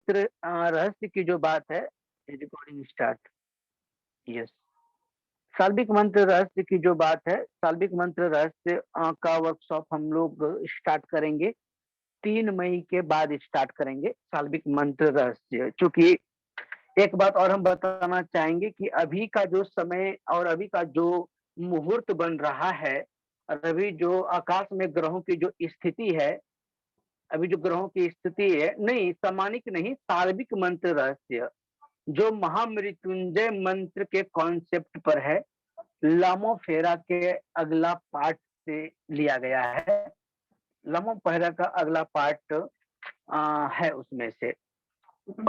मंत्र रहस्य की जो बात है, रिकॉर्डिंग स्टार्ट। यस। साल्विक मंत्र रहस्य की जो बात है, साल्विक मंत्र रहस्य का वर्कशॉप हम लोग स्टार्ट करेंगे। 3 मई के बाद स्टार्ट करेंगे साल्विक मंत्र रहस्य। चूँकि एक बात और हम बताना चाहेंगे कि अभी का जो समय और अभी का जो मुहूर्त बन रहा है और अभी जो आकाश में ग्रहों की जो स्थिति है, अभी जो ग्रहों की स्थिति है, नहीं सामानिक नहीं, सार्वविक मंत्र रहस्य जो महामृत्युंजय मंत्र के कॉन्सेप्ट पर है, लामो फेरा के अगला पार्ट से लिया गया है। लामो फेरा का अगला पार्ट है उसमें से,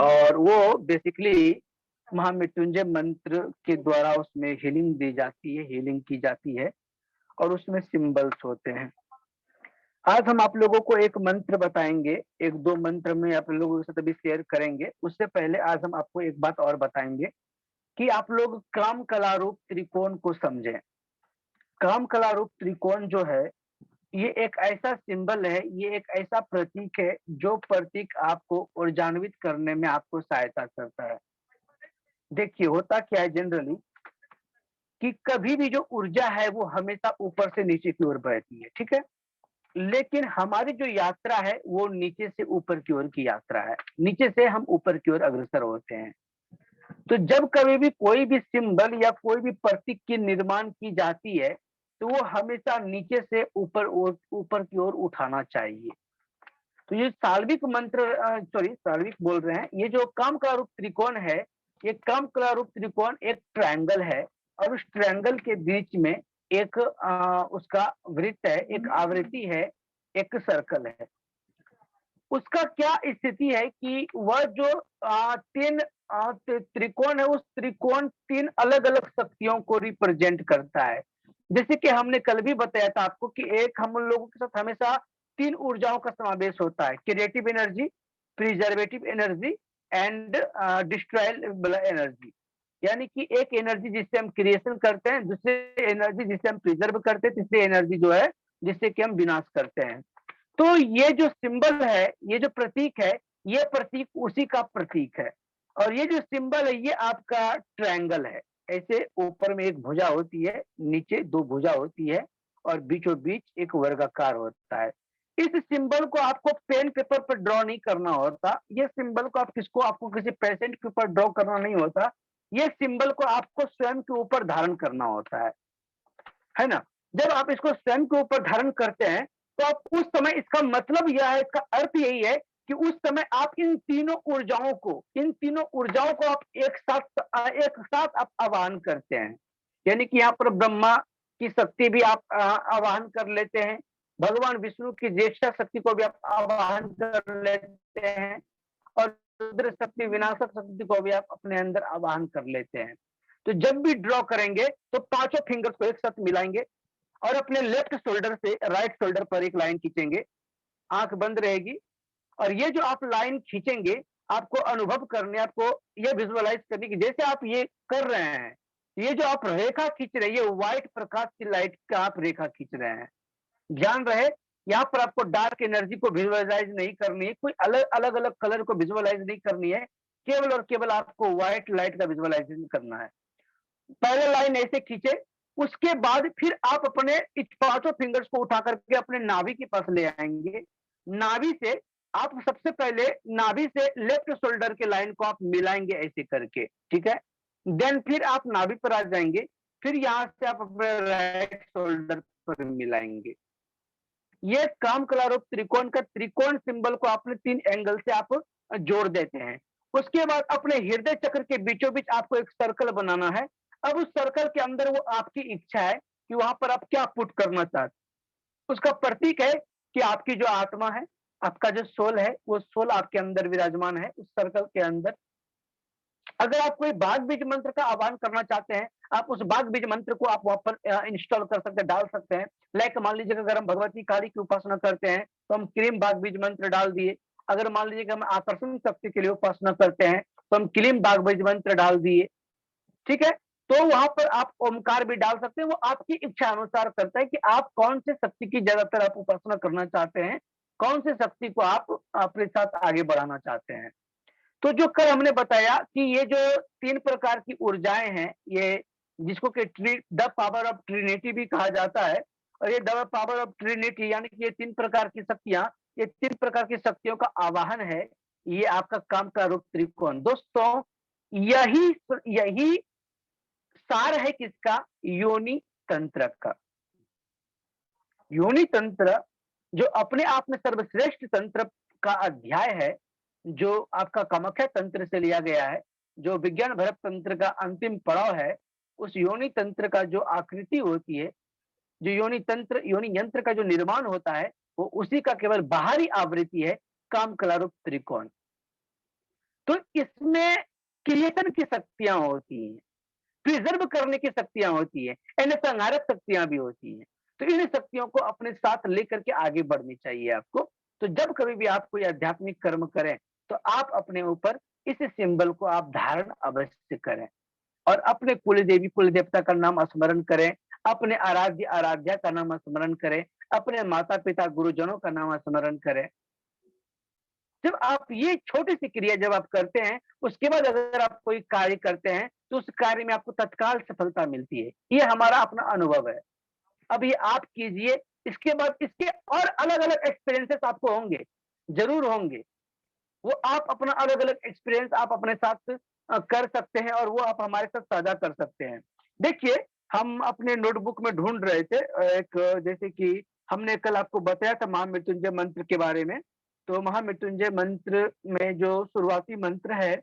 और वो बेसिकली महामृत्युंजय मंत्र के द्वारा उसमें हीलिंग दी जाती है, हीलिंग की जाती है और उसमें सिंबल्स होते हैं। आज हम आप लोगों को एक मंत्र बताएंगे, 1-2 मंत्र में आप लोगों के साथ अभी शेयर करेंगे। उससे पहले आज हम आपको एक बात और बताएंगे कि आप लोग काम कला रूप त्रिकोण को समझें। काम कला रूप त्रिकोण जो है, ये एक ऐसा सिंबल है, ये एक ऐसा प्रतीक है जो प्रतीक आपको ऊर्जान्वित करने में आपको सहायता करता है। देखिए होता क्या है जनरली कि कभी भी जो ऊर्जा है वो हमेशा ऊपर से नीचे की ओर बहती है, ठीक है? लेकिन हमारी जो यात्रा है वो नीचे से ऊपर की ओर की यात्रा है। नीचे से हम ऊपर की ओर अग्रसर होते हैं। तो जब कभी भी कोई भी सिंबल या कोई भी प्रतीक की निर्माण की जाती है, तो वो हमेशा नीचे से ऊपर की ओर उठाना चाहिए। तो ये साल्विक मंत्र साल्विक बोल रहे हैं, ये जो काम रूप त्रिकोण है, ये काम रूप त्रिकोण एक ट्रायंगल है और उस ट्रायंगल के बीच में एक उसका वृत्त है, एक आवृत्ति है, एक सर्कल है। उसका क्या स्थिति है कि वह जो 3 त्रिकोण है, उस त्रिकोण 3 अलग-अलग शक्तियों को रिप्रेजेंट करता है। जैसे कि हमने कल भी बताया था आपको कि एक हम लोगों के साथ हमेशा 3 ऊर्जाओं का समावेश होता है, creative energy, preservative energy and destroyable energy. यानी कि एक एनर्जी जिससे हम क्रिएशन करते हैं, दूसरी एनर्जी जिससे हम प्रिजर्व करते हैं, तीसरी एनर्जी जो है जिससे कि हम विनाश करते हैं। तो ये जो सिंबल है, ये जो प्रतीक है, ये प्रतीक उसी का प्रतीक है। और ये जो सिंबल है, ये आपका ट्रायंगल है। ऐसे ऊपर में एक भुजा होती है, नीचे 2 भुजा होती है और बीचों-बीच एक वर्गाकार होता है। इस सिंबल को आपको पेन पेपर पर ड्रॉ नहीं करना होता। ये सिंबल को आपको किसी पेशेंट के ऊपर ड्रॉ करना नहीं होता। ये सिंबल को आपको स्वयं के ऊपर धारण करना होता है ना? जब आप इसको स्वयं के ऊपर धारण करते हैं, तो आप उस समय इसका मतलब यह है, इसका अर्थ यही है कि उस समय आप इन तीनों ऊर्जाओं को आप एक साथ आप आवाहन करते हैं। यानी कि यहाँ पर ब्रह्मा की शक्ति भी आप आवाहन कर लेते हैं, भगवान विष्णु की ज्येष्ठा शक्ति को भी आप आवाहन कर लेते हैं और रुद्र शक्ति, विनाशक शक्ति को भी आप अपने अंदर आवाहन कर लेते हैं। तो जब भी ड्रॉ करेंगे तो पांचों फिंगर्स को एक साथ मिलाएंगे और अपने लेफ्ट शोल्डर से राइट शोल्डर पर एक लाइन खींचेंगे, आंख बंद रहेगी और ये जो आप लाइन खींचेंगे, आपको अनुभव करने, आपको ये विजुअलाइज करने की, जैसे आप ये कर रहे हैं, ये जो आप रेखा खींच रहे हैं, ये व्हाइट प्रकाश की लाइट का आप रेखा खींच रहे हैं। ध्यान रहे, यहाँ पर आपको डार्क एनर्जी को विजुअलाइज नहीं करनी है, कोई अलग अलग कलर को विजुअलाइज नहीं करनी है, केवल और केवल आपको व्हाइट लाइट का विजुअलाइजेशन करना है। पहले लाइन ऐसे खींचे, उसके बाद फिर आप अपने इस पांचों फिंगर्स को उठा करके अपने नाभि के पास ले आएंगे। नाभि से आप सबसे पहले नाभि से लेफ्ट शोल्डर के लाइन को आप मिलाएंगे ऐसे करके, ठीक है? देन फिर आप नाभि पर आ जाएंगे, फिर यहां से आप अपने राइट शोल्डर पर मिलाएंगे। ये काम कला रूप त्रिकोण का त्रिकोण सिंबल को आपने 3 एंगल से आप जोड़ देते हैं। उसके बाद अपने हृदय चक्र के बीचों बीच आपको एक सर्कल बनाना है। अब उस सर्कल के अंदर वो आपकी इच्छा है कि वहां पर आप क्या पुट करना चाहते हैं। उसका प्रतीक है कि आपकी जो आत्मा है, आपका जो सोल है, वो सोल आपके अंदर विराजमान है उस सर्कल के अंदर। अगर आप कोई बाघ बीज मंत्र का आह्वान करना चाहते हैं, आप उस बाघ बीज मंत्र को आप वहां पर इंस्टॉल कर सकते हैं, डाल सकते हैं। लाइक मान लीजिए अगर हम भगवती काली की उपासना करते हैं, तो हम क्लीम बाघ बीज मंत्र डाल दिए। अगर मान लीजिए कि हम आकर्षण शक्ति के लिए उपासना करते हैं, तो हम क्लीम बाघ बीज मंत्र डाल दिए, ठीक है? तो वहां पर आप ओमकार भी डाल सकते हैं। वो आपकी इच्छा अनुसार करता है कि आप कौन से शक्ति की ज्यादातर आप उपासना करना चाहते हैं, कौन से शक्ति को आप अपने साथ आगे बढ़ाना चाहते हैं। तो जो कल हमने बताया कि ये जो 3 प्रकार की ऊर्जाएँ हैं, ये जिसको कि द पावर ऑफ ट्रिनिटी भी कहा जाता है, और ये द पावर ऑफ ट्रिनिटी यानी कि ये 3 प्रकार की शक्तियाँ, ये 3 प्रकार की शक्तियों का आवाहन है, ये आपका काम का रूप त्रिकोण। दोस्तों, यही यही सार है किसका? योनि तंत्र का। योनि तंत्र जो अपने आप में सर्वश्रेष्ठ तंत्र का अध्याय है, जो आपका कामाख्या तंत्र से लिया गया है, जो विज्ञान भरत तंत्र का अंतिम पड़ाव है, उस योनि तंत्र का जो आकृति होती है, जो योनि यंत्र का जो निर्माण होता है, वो उसी का केवल बाहरी आवृत्ति है, काम कलारूप त्रिकोण। तो इसमें क्रिएशन की शक्तियां होती हैं, प्रिजर्व करने की शक्तियां होती है, यानी संहारक शक्तियां भी होती हैं। तो इन शक्तियों को अपने साथ लेकर के आगे बढ़नी चाहिए आपको। तो जब कभी भी आप कोई आध्यात्मिक कर्म करें, तो आप अपने ऊपर इस सिंबल को आप धारण अवश्य करें, और अपने कुल देवी कुल देवता का नाम स्मरण करें, अपने आराध्य आराध्या का नाम स्मरण करें, अपने माता पिता गुरुजनों का नाम स्मरण करें। जब आप ये छोटी सी क्रिया जब आप करते हैं, उसके बाद अगर आप कोई कार्य करते हैं, तो उस कार्य में आपको तत्काल सफलता मिलती है। ये हमारा अपना अनुभव है। अब ये आप कीजिए, इसके बाद इसके और अलग-अलग एक्सपीरियंसेस आपको होंगे, ज़रूर होंगे। वो आप अपना अलग-अलग एक्सपीरियंस आप अपने साथ कर सकते हैं, और वो आप हमारे साथ साझा कर सकते हैं। देखिए, हम अपने नोटबुक में ढूँढ रहे थे जैसे कि हमने कल आपको बताया था महामृत्युंजय मंत्र के बारे में। तो महामृत्युंजय मंत्र में जो शुरुआती मंत्र है,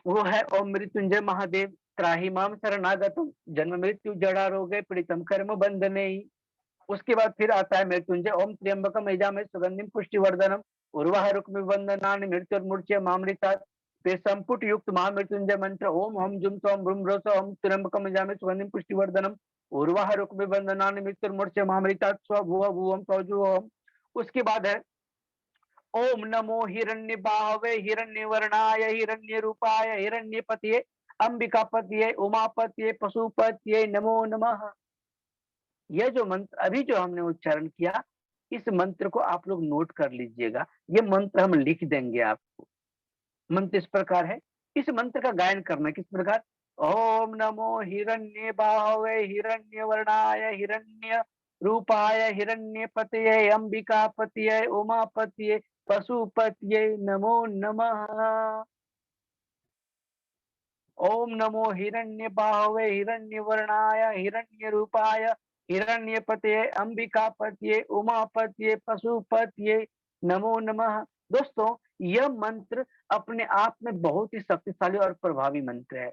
वो है ओम मृत्युंजय महादेव त्राहि माम शरणागतम जन्म मृत्यु जरा रोगे पीड़ितम कर्म बंधने। उसके बाद फिर आता है मृत्युंजय ओम त्र्यंबकम यजामहे सुगंधिम पुष्टिवर्धनम उर्वाह रुक्मिबंधनानि मृत्युर्मुच्य मामृतात्। फिर संपुट युक्त महामृत्युंजय मंत्र ओम हम जुम तोम ब्रुम ब्रस ओम त्र्यंबकम यजामहे सुगंधिम पुष्टिवर्धनम उर्वाह रुक्मिबंधनानि मृत्युर्मुच्य मामृतात् स्व भुव भुवम स्वजु ओम। उसके बाद है ओम नमो हिरण्यबाहवे हिरण्यवर्णाय हिरण्यरूपाय हिरण्यपतये अंबिकापतये उमापतये पशुपतये नमो नमः। यह जो मंत्र अभी जो हमने उच्चारण किया, इस मंत्र को आप लोग नोट कर लीजिएगा। ये मंत्र हम लिख देंगे आपको। मंत्र इस प्रकार है, इस मंत्र का गायन करना किस प्रकार? ओम नमो हिरण्यबाहवे हिरण्यवर्णाय हिरण्यरूपाय हिरण्यपतये अंबिकापतये उमापतये पशुपतये नमो नमः। ओम नमो हिरण्यबाहवे हिरण्यवर्णाय हिरण्यरूपाय हिरण्यपतये अंबिकापतये उमापतये पशुपतये नमो नमः। दोस्तों, यह मंत्र अपने आप में बहुत ही शक्तिशाली और प्रभावी मंत्र है,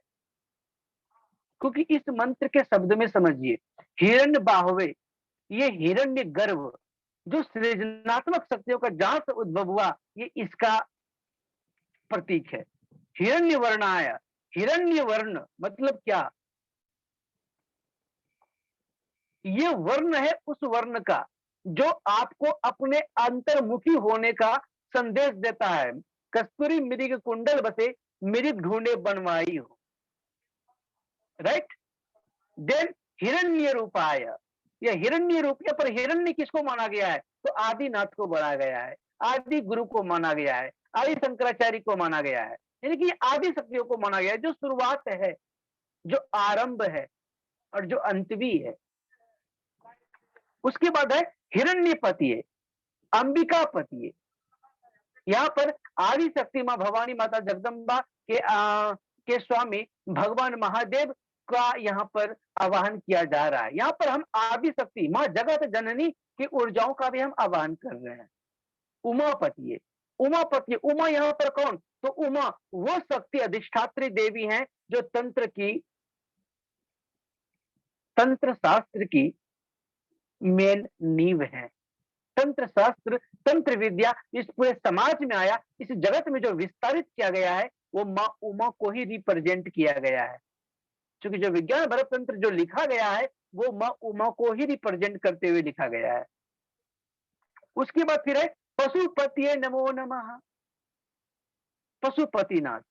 क्योंकि इस मंत्र के शब्द में समझिए, हिरण्यबाहवे, ये हिरण्य गर्भ जो सृजनात्मक शक्तियों का जहां से उद्भव हुआ, ये इसका प्रतीक है। हिरण्य वर्णाय, हिरण्य वर्ण मतलब क्या? ये वर्ण है उस वर्ण का जो आपको अपने अंतर्मुखी होने का संदेश देता है। कस्तूरी मृग कुंडल बसे मृग ढूंढे बनवाई हो, राइट। देन हिरण्य रूपाय, यह हिरण्य रूप, या पर हिरण्य किसको माना गया है? तो आदिनाथ को माना गया है, आदि गुरु को माना गया है, आदि शंकराचार्य को माना गया है, यानी कि आदि शक्तियों को माना गया है, जो शुरुआत है, जो आरंभ है, और जो अंत भी है। उसके बाद है हिरण्यपति, अंबिकापति। यहाँ पर आदि शक्ति मां भवानी माता जगदम्बा के स्वामी भगवान महादेव का यहाँ पर आवाहन किया जा रहा है। यहाँ पर हम आदि शक्ति मां जगत जननी की ऊर्जाओं का भी हम आवाहन कर रहे हैं। उमापति, उमापति, उमा यहाँ पर कौन? तो उमा वो शक्ति अधिष्ठात्री देवी हैं जो तंत्र शास्त्र की मेन नींव है। तंत्र शास्त्र, तंत्र विद्या इस पूरे समाज में आया, इस जगत में जो विस्तारित किया गया है, वो माँ उमा को ही रिप्रेजेंट किया गया है। क्योंकि जो विज्ञान भरत तंत्र जो लिखा गया है, वो माँ उमा को ही रिप्रेजेंट करते हुए लिखा गया है। उसके बाद फिर है पशुपति नमो नमः। पशुपतिनाथ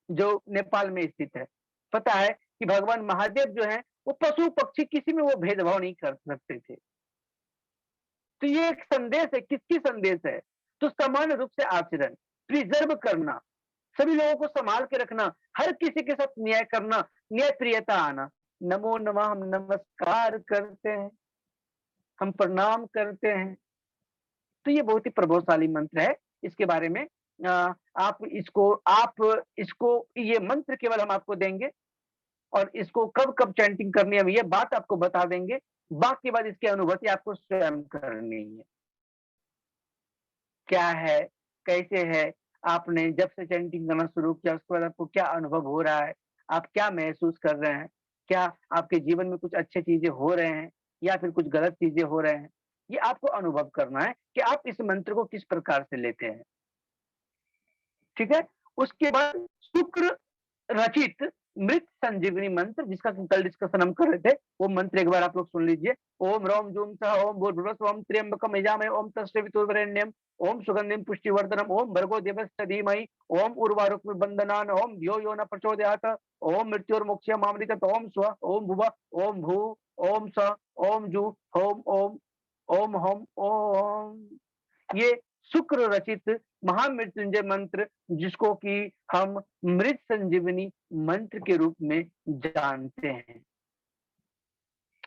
जो नेपाल में स्थित है। पता है कि भगवान महादेव जो है, वो पशु पक्षी किसी में वो भेदभाव नहीं कर सकते थे। तो ये एक संदेश है, किसकी संदेश है? तो समान रूप से आचरण, प्रिजर्व करना, सभी लोगों को संभाल के रखना, हर किसी के साथ न्याय करना, न्याय प्रियता आना। नमो नमः हम नमस्कार करते हैं, हम प्रणाम करते हैं। तो ये बहुत ही प्रभावशाली मंत्र है। इसके बारे में आप इसको ये मंत्र केवल हम आपको देंगे और इसको कब-कब चैंटिंग करनी है, ये बात आपको बता देंगे। बाकी बात इसकी अनुभूति आपको स्वयं करनी है। क्या है, कैसे है, आपने जब से चैंटिंग करना शुरू किया उसके बाद आपको क्या अनुभव हो रहा है? आप क्या महसूस कर रहे हैं? क्या आपके जीवन में कुछ अच्छी चीज़ें हो रहे हैं या फिर कुछ गलत चीज़ें हो रहे हैं? ये आपको अनुभव करना है कि आप इस मंत्र को किस प्रकार से लेते हैं। ठीक है? उसके बाद शुक्र रचित मृत संजीवनी मंत्र जिसका कि कल डिस्कशन हम कर रहे थे, वो मंत्र एक बार आप लोग सुन लीजिए। ओम ह्रौं जूं सः ओम भूर्भुवस्सुः ओम त्र्यंबकम् यजामहे ओम तत्सवितुर्वरेण्यं ओम सुगंधिं पुष्टिवर्धनम् ओम भर्गो देवस्य धीमहि ओम उर्वारुक्मिव बन्धनान् ओम धियो यो न प्रचोदयात् ओम मृत्योर्मुक्षयमामृतत् ओम स्वः ओम भुवः ओम भुः ओम सः ओम जुः ओम ओम ओम हौं ओम। ये शुक्र रचित महामृत्युंजय मंत्र जिसको कि हम मृत संजीवनी मंत्र के रूप में जानते हैं।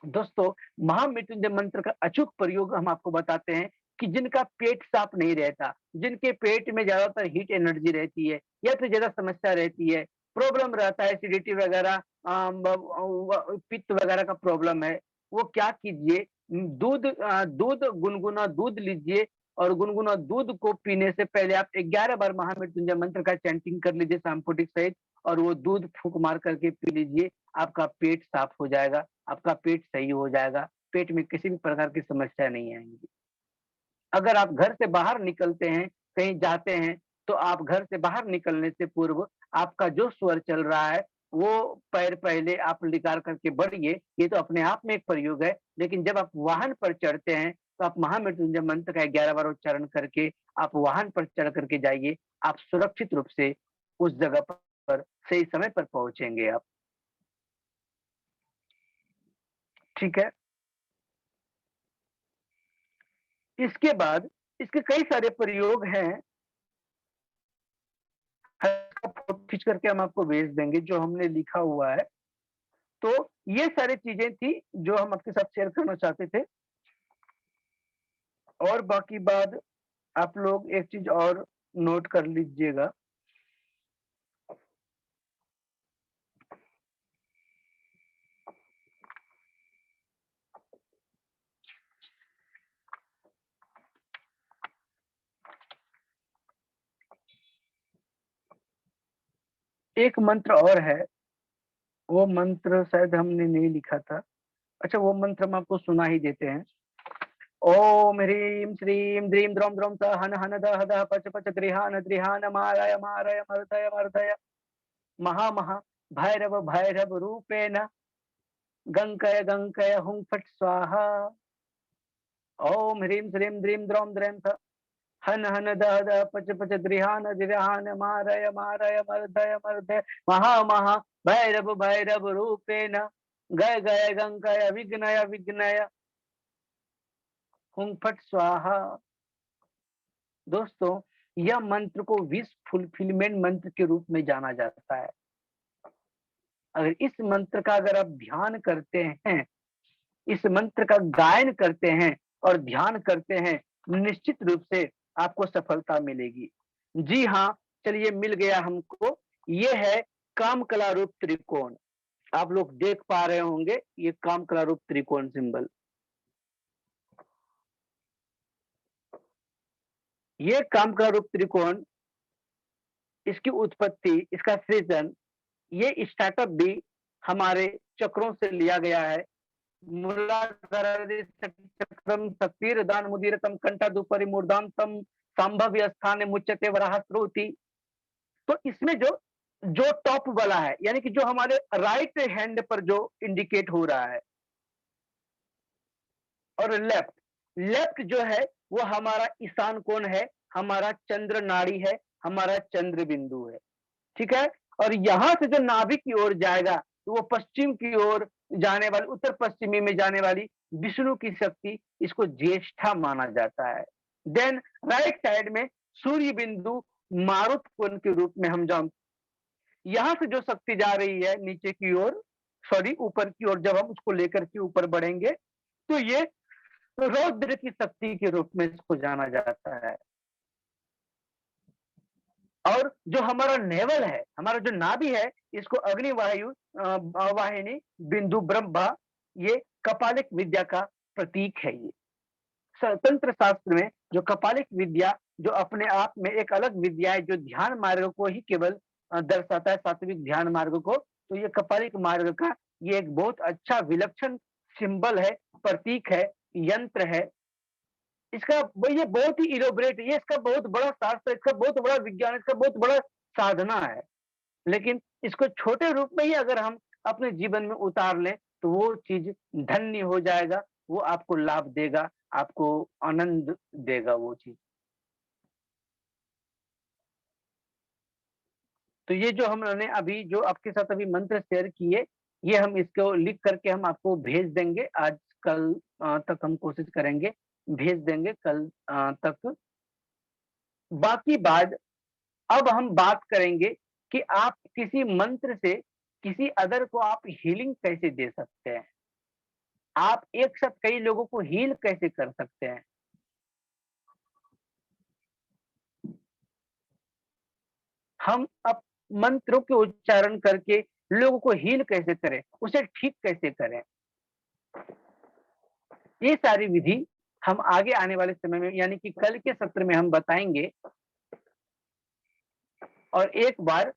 दोस्तों, महामृत्युंजय मंत्र का अचूक प्रयोग हम आपको बताते हैं कि जिनका पेट साफ नहीं रहता, जिनके पेट में ज्यादातर हीट एनर्जी रहती है या फिर ज्यादा समस्या रहती है, प्रॉब्लम रहता है एसिडिटी वगैरह, पित्त वगैरह का प्रॉब्लम है, वो क्या कीजिए, दूध गुनगुना दूध लीजिए और गुनगुना दूध को पीने से पहले आप 11 बार महामृत्युंजय मंत्र का चैंटिंग कर लीजिए सांपुटिक सहित और वो दूध फूंक मार करके पी लीजिए। आपका पेट साफ हो जाएगा, आपका पेट सही हो जाएगा, पेट में किसी भी प्रकार की समस्या नहीं आएंगी। अगर आप घर से बाहर निकलते हैं, कहीं जाते हैं, तो आप घर से बाहर निकलने से पूर्व आपका जो स्वर चल रहा है, वो पैर पहले आप निकाल करके बढ़िए, ये तो अपने आप में एक प्रयोग है। लेकिन जब आप वाहन पर चढ़ते हैं, तो आप महामृत्युंजय मंत्र का 11 बार उच्चारण करके आप वाहन पर चढ़ करके जाइए, आप सुरक्षित रूप से उस जगह पर सही समय पर पहुँचेंगे आप। ठीक है? इसके बाद इसके कई सारे प्रयोग हैं। इसका फोटो खींच करके हम आपको भेज देंगे जो हमने लिखा हुआ है। तो ये सारी चीजें थी जो हम आपके साथ शेयर करना चाहते थे। और बाकी बात आप लोग एक चीज और नोट कर लीजिएगा। एक मंत्र और है, वो मंत्र शायद हमने नहीं लिखा था। अच्छा, वो मंत्र हम आपको सुना ही देते हैं। ओम ह्रीं श्रीं द्रीं द्रौं द्रौं स हन हन दह दह पच पच द्रिहान द्रिहान मारय मारय मर्दय मर्दय महा महा भैरव भैरव रूपेण गंकय गंकय हुं फट स्वाहा। ओम ह्रीं श्रीं द्रीं द्रौं द्रैं स हन हन दह दह पच पच द्रिहान द्रिहान मारय मारय मर्दय मर्दय महा महा भैरव भैरव रूपेण गय गय गंकय विघ्नय विघ्नय हुं फट स्वाहा। दोस्तों, यह मंत्र को विश फुलफिलमेंट मंत्र के रूप में जाना जाता है। अगर इस मंत्र का अगर आप ध्यान करते हैं, इस मंत्र का गायन करते हैं और ध्यान करते हैं, निश्चित रूप से आपको सफलता मिलेगी। जी हाँ, चलिए मिल गया हमको। ये है काम कला रूप त्रिकोण। आप लोग देख पा रहे होंगे ये काम कला रूप त्रिकोण सिंबल। ये काम कला रूप त्रिकोण, इसकी उत्पत्ति, इसका सृजन, ये स्टार्टअप भी हमारे चक्रों से लिया गया है। चक्रम शक्तिर दान मुदीरतम कंठादुपरि मूर्धाम तम संभव्य स्थान मुच्यते वराह स्रोति। तो इसमें जो जो टॉप वाला है, यानी कि जो हमारे राइट हैंड पर जो इंडिकेट हो रहा है, और लेफ्ट लेफ्ट जो है वो हमारा ईशान कोण है, हमारा चंद्र नाड़ी है, हमारा चंद्र बिंदु है। ठीक है? और यहां से जो नाभि की ओर जाएगा तो वो पश्चिम की ओर जाने वाली, उत्तर पश्चिमी में जाने वाली विष्णु की शक्ति, इसको ज्येष्ठा माना जाता है। देन राइट साइड में सूर्य बिंदु मारुत कुंड के रूप में हम जान, यहाँ से जो शक्ति जा रही है नीचे की ओर, सॉरी ऊपर की ओर, जब हम उसको लेकर के ऊपर बढ़ेंगे तो ये रौद्र की शक्ति के रूप में इसको जाना जाता है। और जो हमारा नेवल है, हमारा जो नाभि है, इसको अग्नि वायु वाहिनी, बिंदु, ब्रह्मा, ये कपालिक विद्या का प्रतीक है। ये तंत्र शास्त्र में जो कपालिक विद्या, जो अपने आप में एक अलग विद्या है, जो ध्यान मार्ग को ही केवल दर्शाता है, सात्विक ध्यान मार्ग को, तो ये कपालिक मार्ग का ये एक बहुत अच्छा विलक्षण सिंबल है, प्रतीक है, यंत्र है। इसका ये बहुत ही इलोबरेट, ये इसका बहुत बड़ा शास्त्र, इसका बहुत बड़ा विज्ञान, इसका बहुत बड़ा साधना है। लेकिन इसको छोटे रूप में ही अगर हम अपने जीवन में उतार लें तो वो चीज धन्य हो जाएगा, वो आपको लाभ देगा, आपको आनंद देगा वो चीज। तो ये जो हमने अभी जो आपके साथ अभी मंत्र शेयर किए, ये हम इसको लिख करके हम आपको भेज देंगे। आज कल तक हम कोशिश करेंगे, भेज देंगे कल तक। बाकी बात, अब हम बात करेंगे कि आप किसी मंत्र से किसी अदर को आप हीलिंग कैसे दे सकते हैं, आप एक साथ कई लोगों को हील कैसे कर सकते हैं। हम अब मंत्रों के उच्चारण करके लोगों को हील कैसे करें, उसे ठीक कैसे करें, ये सारी विधि हम आगे आने वाले समय में, यानी कि कल के सत्र में हम बताएंगे। और एक बार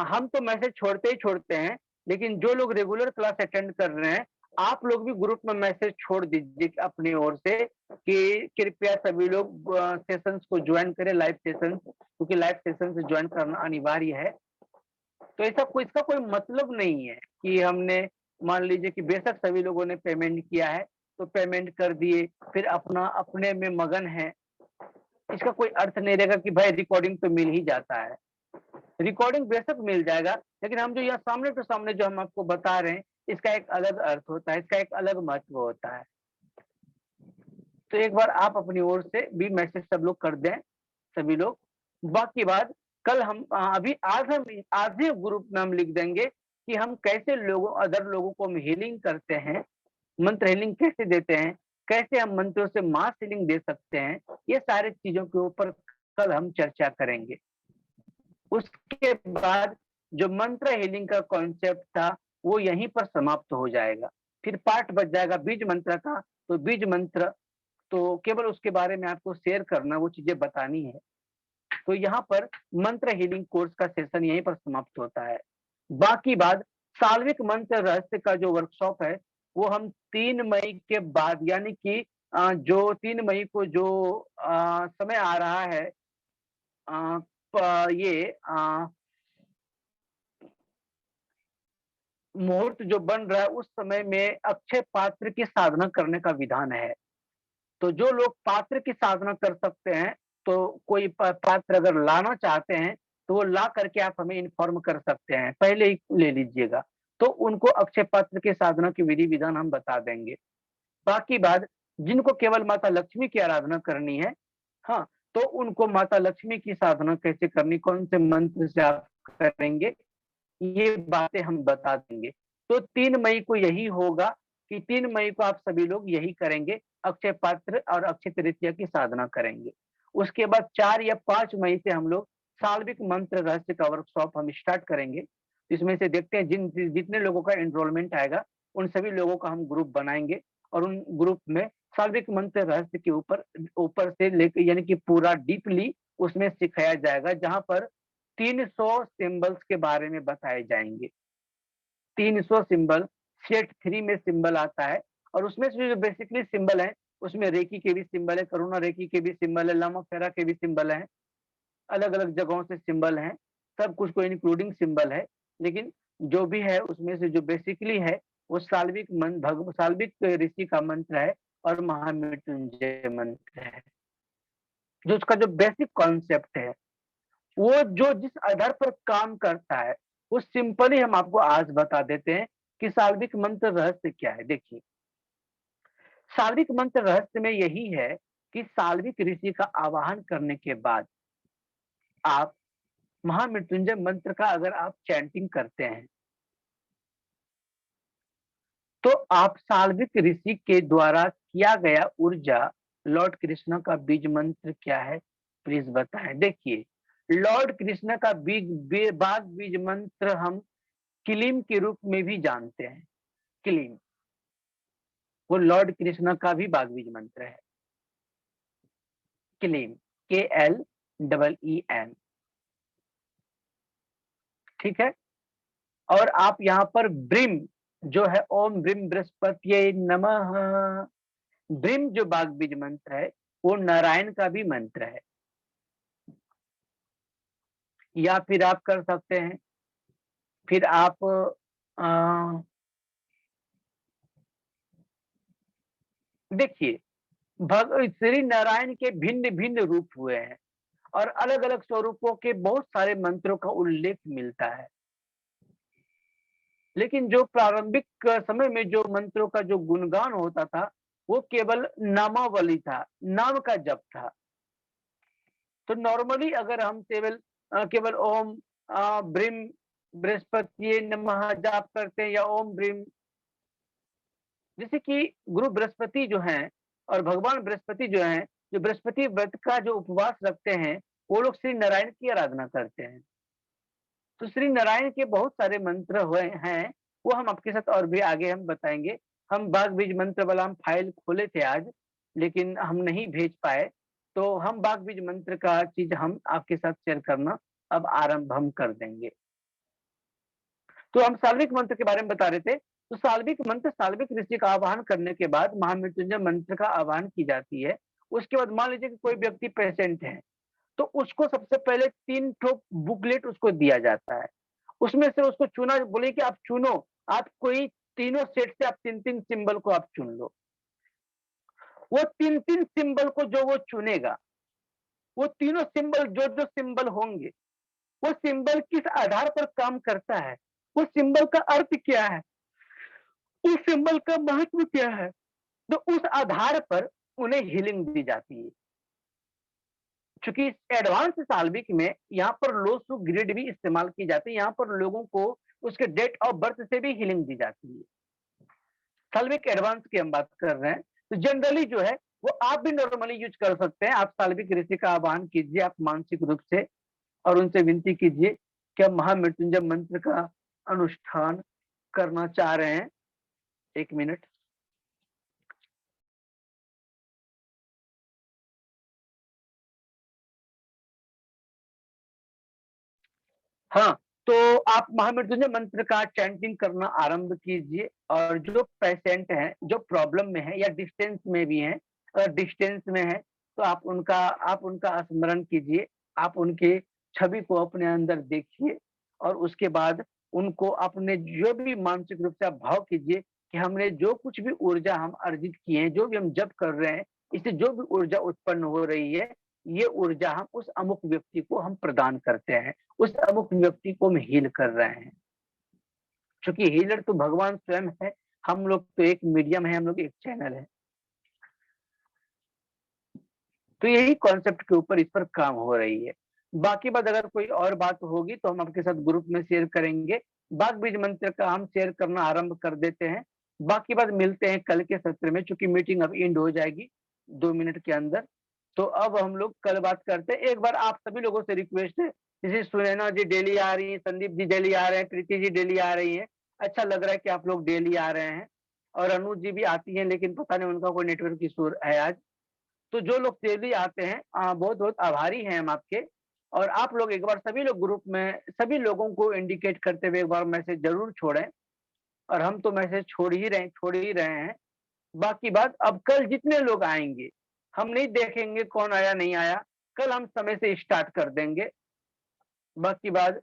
हम तो मैसेज छोड़ते ही छोड़ते हैं, लेकिन जो लोग रेगुलर क्लास अटेंड कर रहे हैं, आप लोग भी ग्रुप में मैसेज छोड़ दीजिए अपनी ओर से कि कृपया सभी लोग सेशंस को ज्वाइन करें, लाइव सेशंस, क्योंकि लाइव सेशंस ज्वाइन करना अनिवार्य है। तो ऐसा कोई, इसका कोई मतलब नहीं है कि हमने, मान लीजिए कि बेशक सभी लोगों ने पेमेंट किया है तो पेमेंट कर दिए, फिर अपना अपने में मगन है, इसका कोई अर्थ नहीं रहेगा कि भाई रिकॉर्डिंग तो मिल ही जाता है। रिकॉर्डिंग बेशक मिल जाएगा, लेकिन हम जो यहाँ सामने टू सामने जो हम आपको बता रहे हैं, इसका एक अलग अर्थ होता है, इसका एक अलग महत्व होता है। तो एक बार आप अपनी ओर से भी मैसेज सब लोग कर दें, सभी लोग। बाकी बात कल हम अभी आज ही ग्रुप में हम लिख देंगे कि हम कैसे लोगों, अदर लोगों को हम हीलिंग करते हैं, मंत्र हीलिंग कैसे देते हैं, कैसे हम मंत्रों से मास हीलिंग दे सकते हैं, ये सारी चीजों के ऊपर कल हम चर्चा करेंगे। उसके बाद जो मंत्र हीलिंग का कॉन्सेप्ट था वो यहीं पर समाप्त हो जाएगा। फिर पार्ट बच जाएगा बीज मंत्र का, तो बीज मंत्र तो केवल उसके बारे में आपको शेयर करना, वो चीजें बतानी है। तो यहाँ पर मंत्र हीलिंग कोर्स का सेशन यहीं पर समाप्त होता है। बाकी बात साल्विक मंत्र रहस्य का जो वर्कशॉप है वो हम 3 मई के बाद, यानी कि जो 3 मई को जो समय आ रहा है, ये मुहूर्त जो बन रहा है उस समय में अक्षय पात्र की साधना करने का विधान है। तो जो लोग पात्र की साधना कर सकते हैं, तो कोई पात्र अगर लाना चाहते हैं तो वो ला करके आप हमें इन्फॉर्म कर सकते हैं, पहले ही ले लीजिएगा, तो उनको अक्षय पात्र की साधना की विधि विधान हम बता देंगे। बाकी बात जिनको केवल माता लक्ष्मी की आराधना करनी है, हाँ, तो उनको माता लक्ष्मी की साधना कैसे करनी, कौन से मंत्र से आप करेंगे, ये बातें हम बता देंगे। तो 3 मई को यही होगा कि 3 मई को आप सभी लोग यही करेंगे, अक्षय पात्र और अक्षय तृतीया की साधना करेंगे। उसके बाद 4 या 5 मई से हम लोग साल्विक मंत्र रहस्य का वर्कशॉप हम स्टार्ट करेंगे। इसमें से देखते हैं जितने लोगों का एनरोलमेंट आएगा, उन सभी लोगों का हम ग्रुप बनाएंगे और उन ग्रुप में साल्विक मंत्र रहस्य के ऊपर ऊपर से लेकर, यानी कि पूरा डीपली उसमें सिखाया जाएगा, जहां पर 300 सिंबल्स के बारे में बताए जाएंगे। 300 सिंबल, सेट 3 में सिंबल आता है और उसमें से जो बेसिकली सिंबल है, उसमें रेकी के भी सिंबल है, करुणा रेकी के भी सिंबल है, लामा फेरा के भी सिंबल है, अलग अलग जगहों से सिंबल हैं, सब कुछ को इंक्लूडिंग सिंबल है। लेकिन जो भी है उसमें से जो बेसिकली है वो साल्विक ऋषि का मंत्र है और महामृत्युंजय मंत्र है। जो उसका जो बेसिक कॉन्सेप्ट है, वो जो जिस आधार पर काम करता है, वो सिंपली हम आपको आज बता देते हैं कि साल्विक मंत्र रहस्य क्या है। देखिए, साल्विक मंत्र रहस्य में यही है कि साल्विक ऋषि का आवाहन करने के बाद आप महामृत्युंजय मंत्र का अगर आप चैंटिंग करते हैं, तो आप साल्विक ऋषि के द्वारा किया गया ऊर्जा, लॉर्ड कृष्ण का बीज मंत्र क्या है, प्लीज बताएं। देखिए, लॉर्ड कृष्ण का बाग बीज मंत्र हम किलिम के रूप में भी जानते हैं। किलिम, वो लॉर्ड कृष्ण का भी बाग बीज मंत्र है। किलिम, KLEEM, ठीक है। और आप यहाँ पर ब्रिम जो है, ओम ब्रिम बृहस्पति नमः, ब्रिम जो बाग बीज मंत्र है वो नारायण का भी मंत्र है। या फिर आप कर सकते हैं, फिर आप देखिए, श्री नारायण के भिन्न भिन्न रूप हुए हैं और अलग अलग स्वरूपों के बहुत सारे मंत्रों का उल्लेख मिलता है। लेकिन जो प्रारंभिक समय में जो मंत्रों का जो गुणगान होता था, वो केवल नामावली था, नाम का जप था। तो नॉर्मली अगर हम केवल केवल ओम ब्रीम बृहस्पति नमः जाप करते हैं, या ओम ब्रीम, जैसे कि गुरु बृहस्पति जो हैं और भगवान बृहस्पति जो हैं, जो बृहस्पति व्रत का जो उपवास रखते हैं, वो लोग श्री नारायण की आराधना करते हैं। तो श्री नारायण के बहुत सारे मंत्र हुए हैं, वो हम आपके साथ और भी आगे हम बताएंगे। हम बाग बीज मंत्र वाला हम फाइल खोले थे आज, लेकिन हम नहीं भेज पाए, तो हम बाग बीज मंत्र का चीज हम आपके साथ शेयर करना अब आरंभ हम कर देंगे। तो हम साल्विक मंत्र के बारे में बता रहे थे। तो साल्विक मंत्र, साल्विक ऋषि का आह्वान करने के बाद महामृत्युंजय मंत्र का आह्वान की जाती है। उसके बाद मान लीजिए कि कोई व्यक्ति पेशेंट है, तो उसको सबसे पहले 3 ठो बुकलेट उसको दिया जाता है। उसमें से उसको चुना, बोले कि आप चुनो, आप कोई तीनों सेट से आप 3-3 सिंबल को आप चुन लो। वो 3-3 सिंबल को जो वो चुनेगा, वो तीनों सिंबल जो जो सिंबल होंगे, वो सिंबल किस आधार पर काम करता है, उस सिंबल का अर्थ क्या है, उस सिंबल का महत्व क्या है, तो उस आधार पर उन्हें हीलिंग दी जाती है। चूंकि एडवांस साल्विक में यहाँ पर लो सु ग्रिड भी इस्तेमाल की जाती है, यहाँ पर लोगों को उसके डेट ऑफ बर्थ से भी हीलिंग दी जाती है। साल्विक एडवांस की हम बात कर रहे हैं। तो जनरली जो है वो आप भी नॉर्मली यूज कर सकते हैं। आप साल्विक ऋषि का आह्वान कीजिए, आप मानसिक रूप से, और उनसे विनती कीजिए कि हम महामृत्युंजय मंत्र का अनुष्ठान करना चाह रहे हैं। 1 मिनट। हाँ, तो आप महामृत्युंजय मंत्र का चैंटिंग करना आरंभ कीजिए। और जो पेशेंट हैं, जो प्रॉब्लम में है या डिस्टेंस में भी हैं, अगर डिस्टेंस में है तो आप उनका स्मरण कीजिए, आप उनके छवि को अपने अंदर देखिए, और उसके बाद उनको अपने जो भी मानसिक रूप से आप भाव कीजिए कि हमने जो कुछ भी ऊर्जा हम अर्जित किए हैं, जो भी हम जप कर रहे हैं, इससे जो भी ऊर्जा उत्पन्न हो रही है, ये ऊर्जा हम उस अमुक व्यक्ति को हम प्रदान करते हैं, उस अमुक व्यक्ति को हम हील कर रहे हैं। क्योंकि हीलर तो भगवान स्वयं है, हम लोग तो एक मीडियम है, हम लोग एक चैनल है। तो यही कॉन्सेप्ट के ऊपर इस पर काम हो रही है। बाकी बात अगर कोई और बात होगी तो हम आपके साथ ग्रुप में शेयर करेंगे। बाग बीज मंत्र का हम शेयर करना आरंभ कर देते हैं। बाकी बात मिलते हैं कल के सत्र में, चूंकि मीटिंग अब एंड हो जाएगी 2 मिनट के अंदर। तो अब हम लोग कल बात करते हैं। एक बार आप सभी लोगों से रिक्वेस्ट है, जैसे सुनैना जी डेली आ रही है, संदीप जी डेली आ रहे हैं, प्रीति जी डेली आ रही है, अच्छा लग रहा है कि आप लोग डेली आ रहे हैं। और अनु जी भी आती हैं, लेकिन पता नहीं उनका कोई नेटवर्क इशू है आज। तो जो लोग डेली आते हैं, बहुत बहुत आभारी हैं हम आपके। और आप लोग एक बार सभी लोग ग्रुप में सभी लोगों को इंडिकेट करते हुए एक बार मैसेज जरूर छोड़ें। और हम तो मैसेज छोड़ ही रहे हैं। बाकी बात, अब कल जितने लोग आएंगे, हम नहीं देखेंगे कौन आया नहीं आया, कल हम समय से स्टार्ट कर देंगे। बाकी बात,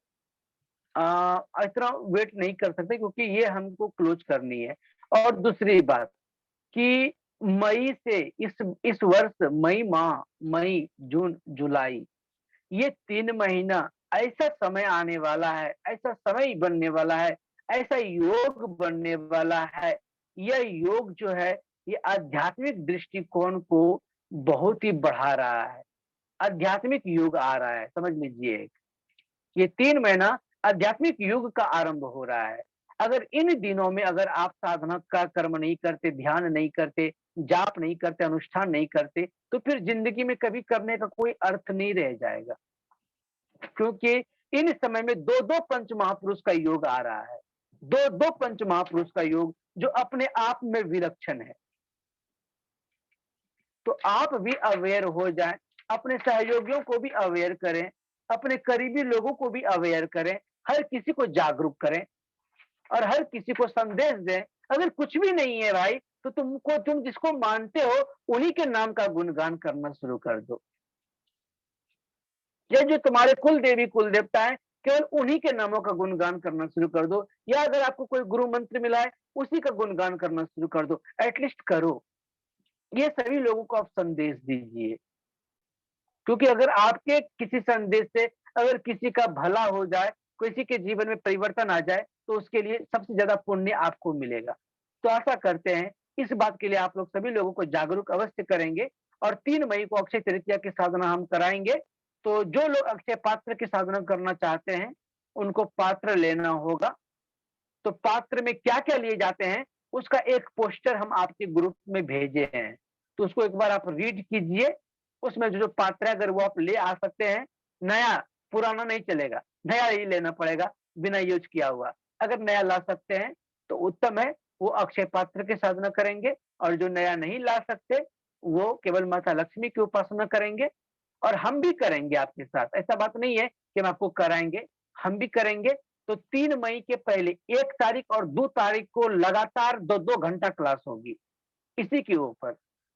इतना वेट नहीं कर सकते, क्योंकि ये हमको क्लोज करनी है। और दूसरी बात कि मई से इस वर्ष मई माह, मई जून जुलाई, ये 3 महीना ऐसा समय आने वाला है, ऐसा समय बनने वाला है, ऐसा योग बनने वाला है। यह योग जो है, ये आध्यात्मिक दृष्टिकोण को बहुत ही बढ़ा रहा है। आध्यात्मिक युग आ रहा है, समझ लीजिए। ये 3 महीना आध्यात्मिक युग का आरंभ हो रहा है। अगर इन दिनों में अगर आप साधना का कर्म नहीं करते, ध्यान नहीं करते, जाप नहीं करते, अनुष्ठान नहीं करते, तो फिर ज़िंदगी में कभी करने का कोई अर्थ नहीं रह जाएगा। क्योंकि इन समय में 2-2 पंच महापुरुष का योग आ रहा है। 2-2 पंच महापुरुष का योग जो अपने आप में विलक्षण है। तो आप भी अवेयर हो जाएँ, अपने सहयोगियों को भी अवेयर करें, अपने करीबी लोगों को भी अवेयर करें, हर किसी को जागरूक करें और हर किसी को संदेश दें। अगर कुछ भी नहीं है भाई, तो तुम जिसको मानते हो, उन्हीं के नाम का गुणगान करना शुरू कर दो। ये जो तुम्हारे कुल देवी, कुल देवता हैं, केवल उन्हीं के नामों का गुणगान करना शुरू कर दो, या अगर आपको कोई गुरु मंत्र मिला है, उसी का गुणगान करना शुरू कर दो, एटलीस्ट करो। ये सभी लोगों को आप संदेश दीजिए। क्योंकि अगर आपके किसी संदेश से अगर किसी का भला हो जाए, किसी के जीवन में परिवर्तन आ जाए, तो उसके लिए सबसे ज़्यादा पुण्य आपको मिलेगा। तो आशा करते हैं, इस बात के लिए आप लोग सभी लोगों को जागरूक अवश्य करेंगे और 3 मई को अक्षय तृतीया की साधना हम कराएँगे। तो जो लोग अक्षय पात्र की साधना करना चाहते हैं, उनको पात्र लेना होगा। तो पात्र में क्या-क्या लिए जाते हैं, उसका एक पोस्टर हम आपके ग्रुप में भेजे हैं। तो उसको एक बार आप रीड कीजिए, उसमें जो-जो पात्र है अगर वो आप ले आ सकते हैं, नया, पुराना नहीं चलेगा, नया ही लेना पड़ेगा, बिना यूज़ किया हुआ। अगर नया ला सकते हैं, तो उत्तम है, वो अक्षय पात्र की साधना करेंगे और जो नया नहीं ला सकते, वो केवल माता लक्ष्मी की उपासना करेंगे और हम भी करेंगे आपके साथ। ऐसा बात नहीं है कि हम आपको कराएँगे, हम भी करेंगे। तो 3 मई के पहले 1 तारीख और 2 तारीख को लगातार 2-2 घंटा क्लास होगी, इसी के ऊपर।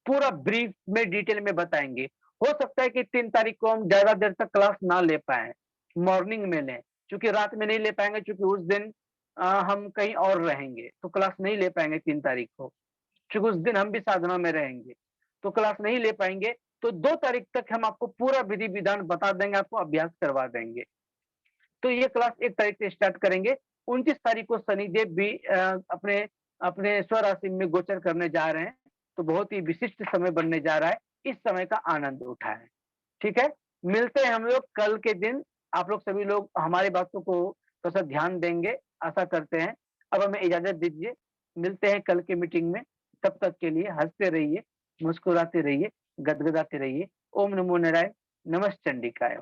पूरा ब्रीफ में डिटेल में बताएँगे। हो सकता है कि 3 तारीख को हम ज़्यादा देर तक क्लास ना ले पाएँ, मॉर्निंग में लें, क्योंकि रात में नहीं ले पाएँगे क्योंकि उस दिन हम कहीं और रहेंगे, तो क्लास नहीं ले पाएँगे 3 तारीख को, क्योंकि उस दिन हम भी साधना में रहेंगे, तो क्लास नहीं ले पाएँगे। तो 2 तारीख तक हम आपको पूरा विधि-विधान बता देंगे, आपको अभ्यास करवा देंगे। तो ये क्लास 1 तारीख से स्टार्ट करेंगे। 29 तारीख को शनिदेव भी अपने अपने स्वराशि में गोचर करने जा रहे हैं, तो बहुत ही विशिष्ट समय बनने जा रहा है। इस समय का आनंद उठाएँ, ठीक है? मिलते हैं हम लोग कल के दिन। आप लोग सभी लोग हमारी बातों को थोड़ा-सा ध्यान देंगे, आशा करते हैं। अब हमें इजाज़त दीजिए, मिलते हैं कल की मीटिंग में। तब तक के लिए हँसते रहिए, मुस्कुराते रहिए, गदगदाते रहिए। ओम नमो नारायण, नमः चंडिकाय।